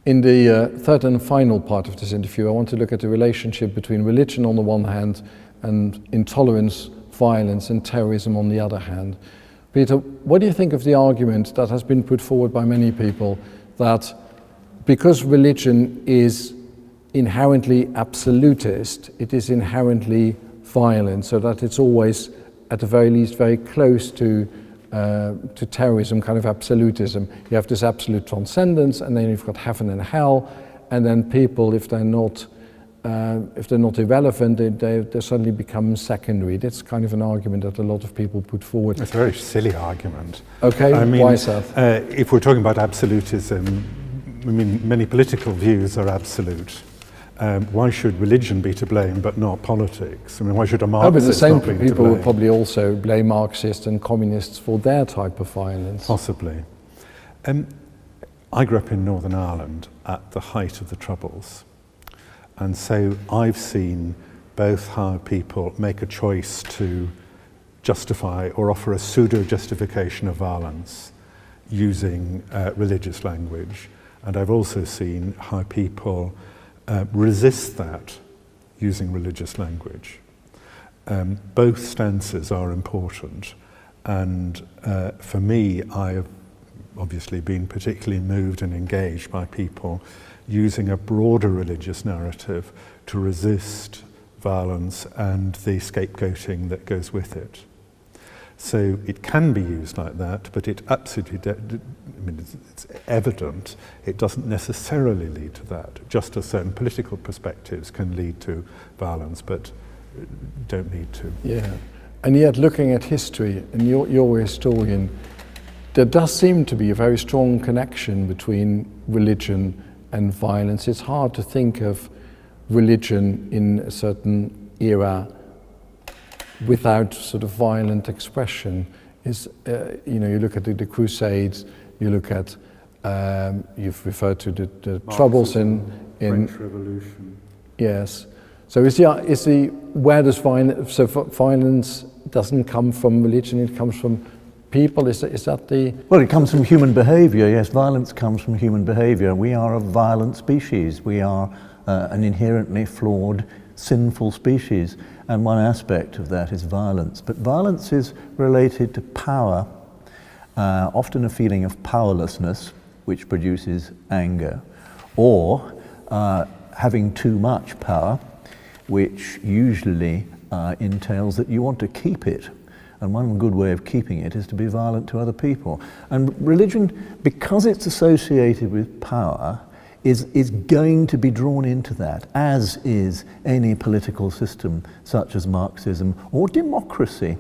In the third and final part of this interview, I want to look at the relationship between religion on the one hand and intolerance, violence and terrorism on the other hand. Peter, what do you think of the argument that has been put forward by many people that because religion is inherently absolutist, it is inherently violent, so that it's always, at the very least, very close to terrorism, kind of absolutism. You have this absolute transcendence, and then you've got heaven and hell, and then people, if they're not irrelevant, they suddenly become secondary. That's kind of an argument that a lot of people put forward. It's a very silly argument. Okay, I mean, why is that? If we're talking about absolutism, I mean, many political views are absolute. Why should religion be to blame but not politics? I mean, why should a Marxist but the same not be to blame? people would probably also blame Marxists and communists for their type of violence. Possibly. I grew up in Northern Ireland at the height of the Troubles. And so I've seen both how people make a choice to justify or offer a pseudo-justification of violence using religious language. And I've also seen how people resist that using religious language. Both stances are important, and for me, I have obviously been particularly moved and engaged by people using a broader religious narrative to resist violence and the scapegoating that goes with it. So it can be used like that, but it absolutely, it's evident it doesn't necessarily lead to that, just as certain political perspectives can lead to violence, but don't need to. Yeah, and yet looking at history, and you're a historian, there does seem to be a very strong connection between religion and violence. It's hard to think of religion in a certain era without sort of violent expression. You look at the Crusades, you look at, you've referred to the Troubles in French Revolution. Yes. So where does violence, so violence doesn't come from religion, it comes from people, is that the... Well, it comes from human behaviour, yes, violence comes from human behaviour. We are a violent species, we are an inherently flawed, sinful species, and one aspect of that is violence. But violence is related to power, often a feeling of powerlessness, which produces anger, or having too much power, which usually entails that you want to keep it. And one good way of keeping it is to be violent to other people. And religion, because it's associated with power, is going to be drawn into that, as is any political system such as Marxism or democracy.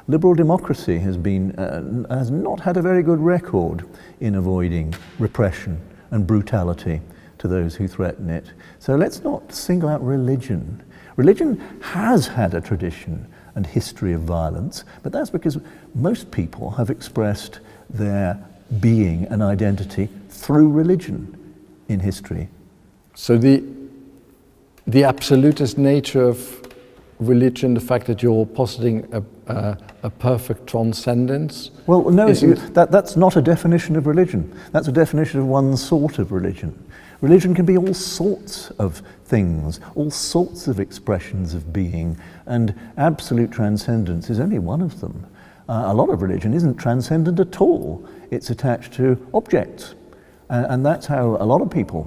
Liberal democracy has not had a very good record in avoiding repression and brutality to those who threaten it. So let's not single out religion. Religion has had a tradition and history of violence, but that's because most people have expressed their being and identity through religion in history. So the absolutist nature of religion, the fact that you're positing a perfect transcendence? Well, no, that's not a definition of religion. That's a definition of one sort of religion. Religion can be all sorts of things, all sorts of expressions of being, and absolute transcendence is only one of them. A lot of religion isn't transcendent at all. It's attached to objects. And that's how a lot of people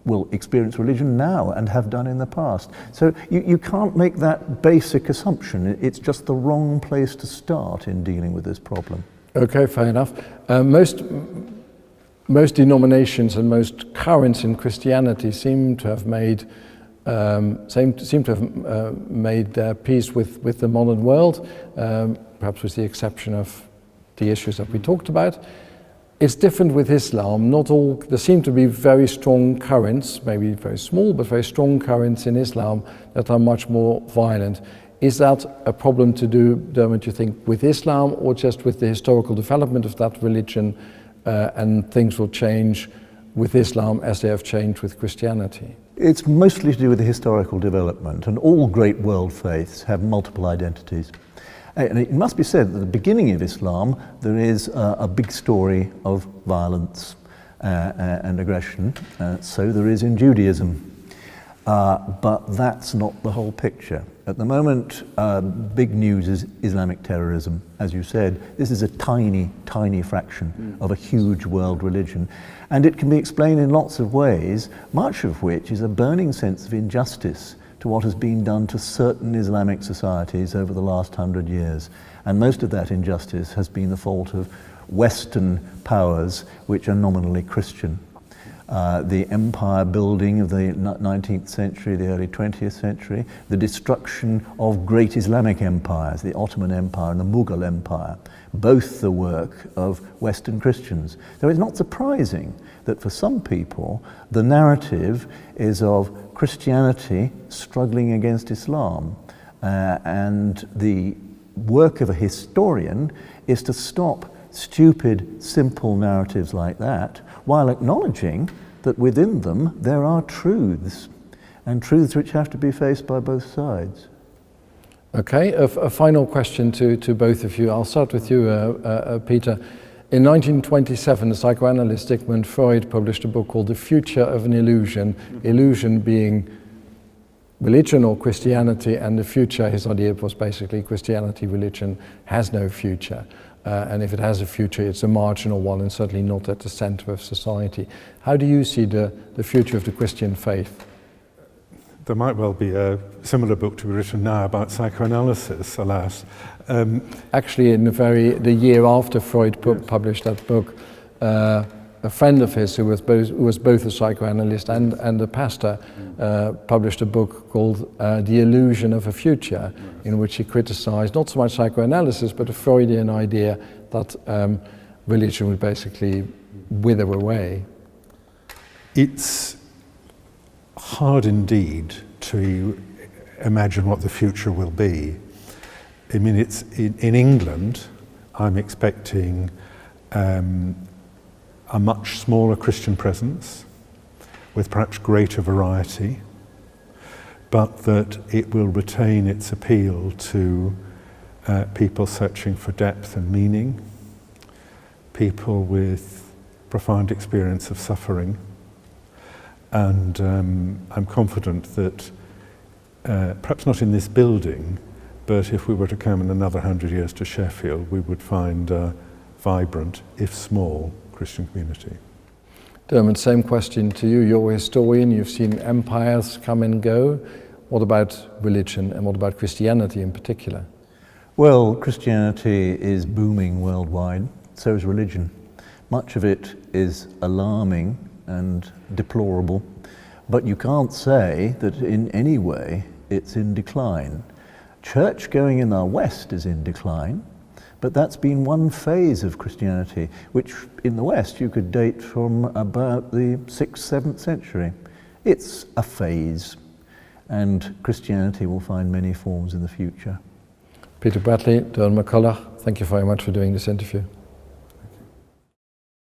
will experience religion now and have done in the past. So you can't make that basic assumption. It's just the wrong place to start in dealing with this problem. Okay, fair enough. Most denominations and most currents in Christianity seem to have made made their peace with the modern world, perhaps with the exception of the issues that we talked about. It's different with Islam. There seem to be very strong currents, maybe very small, but very strong currents in Islam that are much more violent. Is that a problem to do, Diarmaid, you think, with Islam, or just with the historical development of that religion, and things will change with Islam as they have changed with Christianity? It's mostly to do with the historical development, and all great world faiths have multiple identities. And it must be said that at the beginning of Islam, there is a big story of violence. and aggression. So there is in Judaism. But that's not the whole picture. At the moment, big news is Islamic terrorism. As you said, this is a tiny, tiny fraction of a huge world religion. And it can be explained in lots of ways, much of which is a burning sense of injustice to what has been done to certain Islamic societies over the last 100 years. And most of that injustice has been the fault of Western powers, which are nominally Christian. The empire building of the 19th century, the early 20th century, the destruction of great Islamic empires, the Ottoman Empire and the Mughal Empire, both the work of Western Christians. So it's not surprising that for some people the narrative is of Christianity struggling against Islam, and the work of a historian is to stop stupid, simple narratives like that, while acknowledging that within them there are truths, and truths which have to be faced by both sides. Okay, a final question to both of you. I'll start with you, Peter. In 1927, the psychoanalyst Sigmund Freud published a book called The Future of an Illusion, illusion being religion or Christianity, and the future, his idea was basically Christianity, religion has no future. And if it has a future, it's a marginal one and certainly not at the center of society. How do you see the future of the Christian faith? There might well be a similar book to be written now about psychoanalysis, alas. Actually, in the year after Freud published that book, a friend of his who was both a psychoanalyst and a pastor published a book called The Illusion of a Future, in which he criticized not so much psychoanalysis but a Freudian idea that religion would basically wither away. It's hard indeed to imagine what the future will be. I mean, it's in England, I'm expecting a much smaller Christian presence with perhaps greater variety, but that it will retain its appeal to people searching for depth and meaning, people with profound experience of suffering. And I'm confident that perhaps not in this building, but if we were to come in another 100 years to Sheffield, we would find a vibrant, if small, Christian community. Dermot, same question to you. You're a historian, you've seen empires come and go. What about religion and what about Christianity in particular? Well, Christianity is booming worldwide, so is religion. Much of it is alarming and deplorable, but you can't say that in any way it's in decline. Church going in our West is in decline, but that's been one phase of Christianity, which in the West you could date from about the 6th, 7th century. It's a phase, and Christianity will find many forms in the future. Peter Bradley, Bradley and MacCulloch, thank you very much for doing this interview.